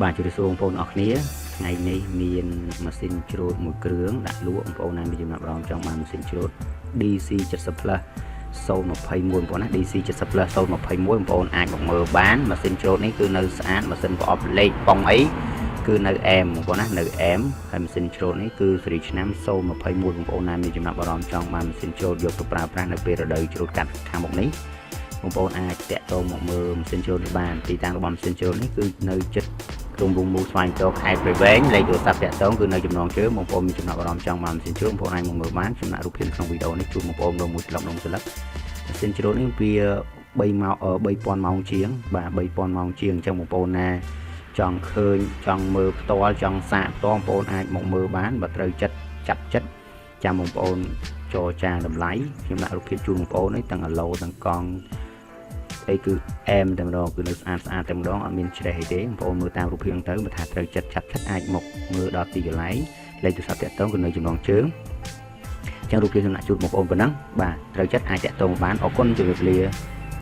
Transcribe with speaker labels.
Speaker 1: បាទជម្រាបសួរបងប្អូនអរគ្នាថ្ងៃនេះមានម៉ាស៊ីនច្រូតមួយគ្រឿងដាក់លក់បងប្អូនណាមានចំណាប់អារម្មណ៍ចង់បានម៉ាស៊ីនច្រូត DC 70 Plus 021បងប្អូនណា DC 70 Plus 021បងប្អូនអាចមកមើលបានម៉ាស៊ីនច្រូតនេះគឺនៅស្អាតម៉ាស៊ីនប្រអប់លេខប៉ុងអីគឺនៅអែមបងប្អូនណានៅអែមហើយម៉ាស៊ីនច្រូតនេះគឺស៊េរីឆ្នាំ021បងប្អូនណាមានចំណាប់អារម្មណ៍ចង់បានម៉ាស៊ីនច្រូតយកទៅប្រើប្រាស់នៅពេលរដូវច្រូតកាត់ខាងមុខនេះបងប្អូនអាចតាក់ទងមកមើលម៉ាស៊ីនច្រូតនេះបានទីតាំងរបស់ម៉ាស៊ីនច្រូតនេះគឺនៅជិតក្រុមវងមូស្វែងរកខេត្តព្រៃវែងលេខទូរស័ព្ទតាក់ទងគឺនៅចំណងជើងបងប្អូនមានចំណាប់អារម្មណ៍ចង់បានម៉ាស៊ីនច្រូតបងប្អូនអាចមកមើលបានចំណាក់រូបភាពក្នុងវីដេអូនេះជូនបងប្អូនដល់មួយស្លឹកក្នុងស្លឹកម៉ាស៊ីនច្រូតនេះវា3000ម៉ោងជាងបាទ3000ម៉ោងជាងអញ្ចឹងបងប្អូនណាចង់ឃើញចង់មើលផ្ទាល់ចង់សាកផ្ទាល់បងប្អូនអាចមកមើលបានបើត្រូវចិត្តចាប់ចិត្តចាំបងប្អូនចរចាតម្លៃខ្ញុំដាក់រូបភាពជូនបងប្អូននេះទាំងអាឡូទាំងកង់អីគឺអែមតែម្ដងគឺនៅស្អាតតែម្ដងអត់មានច្រេះអីទេបងប្អូនមើលតាមរូបភាពហ្នឹងទៅបើថាត្រូវចិត្តចាប់ចិត្តអាចមកមើលដល់ទីកន្លែងលេខទូរស័ព្ទតាក់ទងគឺនៅចំណងជើងអញ្ចឹងរូបភាពខ្ញុំដាក់ជូនបងប្អូនប៉ុណ្ណឹងបាទត្រូវចិត្តអាចតាក់ទងបានអរគុណជម្រាបលា